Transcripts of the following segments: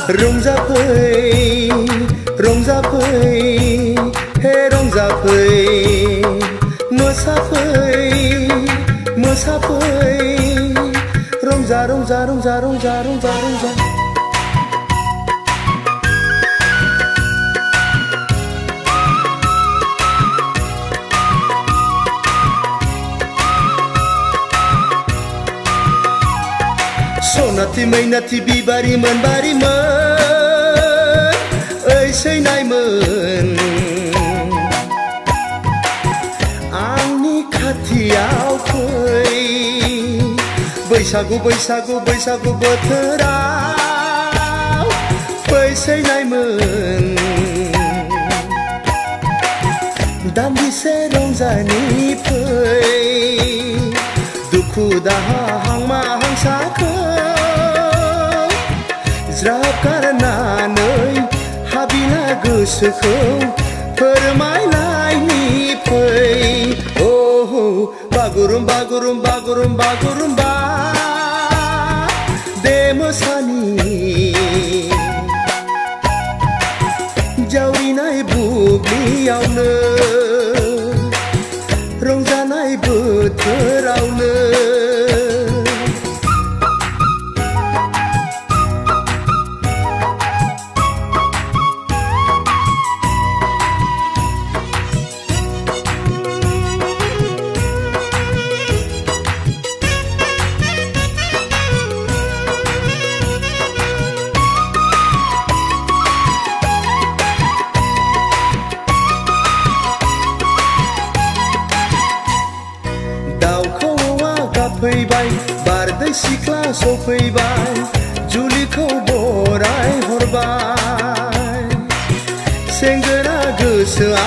रंजाफै रंजाफै हे रंजाफै मोसाफै मोसाफै रंजा रंजा रंजा रंजा रंजा रंजा सनाथि मैनाथि बिबारिमोन बारिमोन ओइ सैनायमोन आंनि खाथियाव फै बैसागु बैसागु बैसागु बोथोराव फै सैनायमोन दान्दिसे रंजानि फै दुखु दाहा हांमा हांसाखौ ज्राब गारनानै हाबिला गोसोखौ फोरमायलायनि फै ओहो बागुरुम बागुरुम बागुरुम बागुरुम्बा दे मोसानि जावरिनाय बुब्लियावनो रंजानाय बोथोरावनो फैबाय बारदै सिख्ला सफैबाय जुलिखौ बराय हरबाय सेंग्रा गोसोआ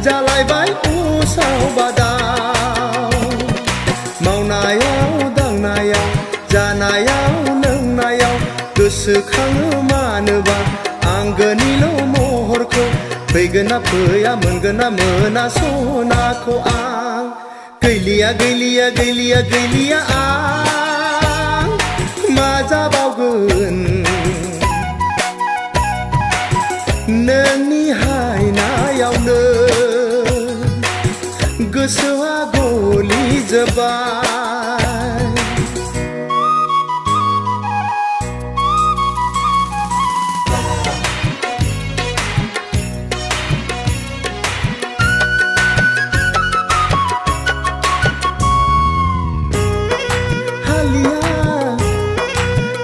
जालायबाय उसाव बादाव मावनायाव दांनायाव जानायाव लोंनायाव गोसोखाङो मानोबा आंगोनिल' महरखौ फैगोना फैया मोनगोना मोना सनाखौ आं गैलिया गैलिया गैलिया गैलिया आं मा जाबावगोन नोंनि हायनायावनो गोसोआ गलिजोब्बाय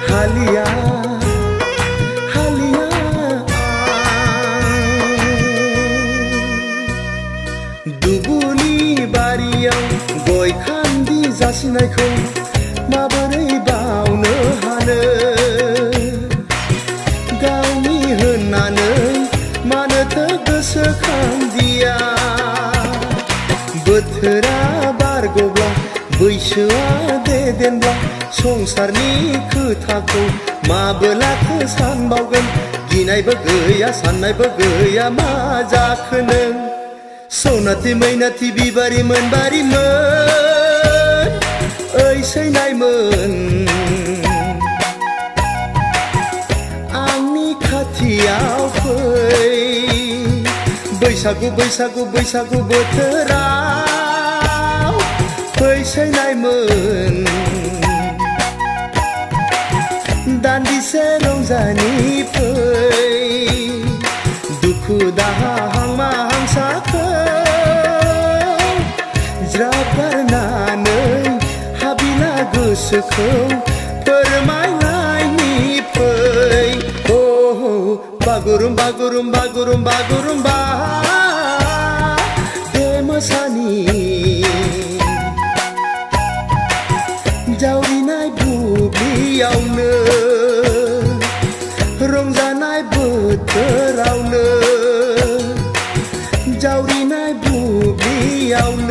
हालिया हालिया दुबुलि बारियाव गय खान्दि जासिनायखौ माबोरै बावनो हानो गावनि होननानै मानोथो गोसोखांदिया बोथोरा बारग'ब्ला बैसोआ देदेनब्ला संसारनि खोथाखौ माबोलाथो सानबावगोन गिनायबो गैया साननायबो गैया मा जाखो नों सनाथि मैनाथि बिबारिमोन बारिमोन ओइ सैनायमोन आंनि खाथियाव फै बैसागु बैसागु बैसागु बोथोराव फै सैनायमोन दान्दिसे रंजानि फै दुखु दाहा हांमा हांसाखौ ज्राब गारनानै हाबिला गोसोखौ फोरमायलायनि फै ओहो बागुरुम बागुरुम बागुरुम बागुरुम्बा दे मोसानि जावरिनाय बुब्लियावनो रंजानाय बोथोरावनो जावरिनाय बुब्लियावनो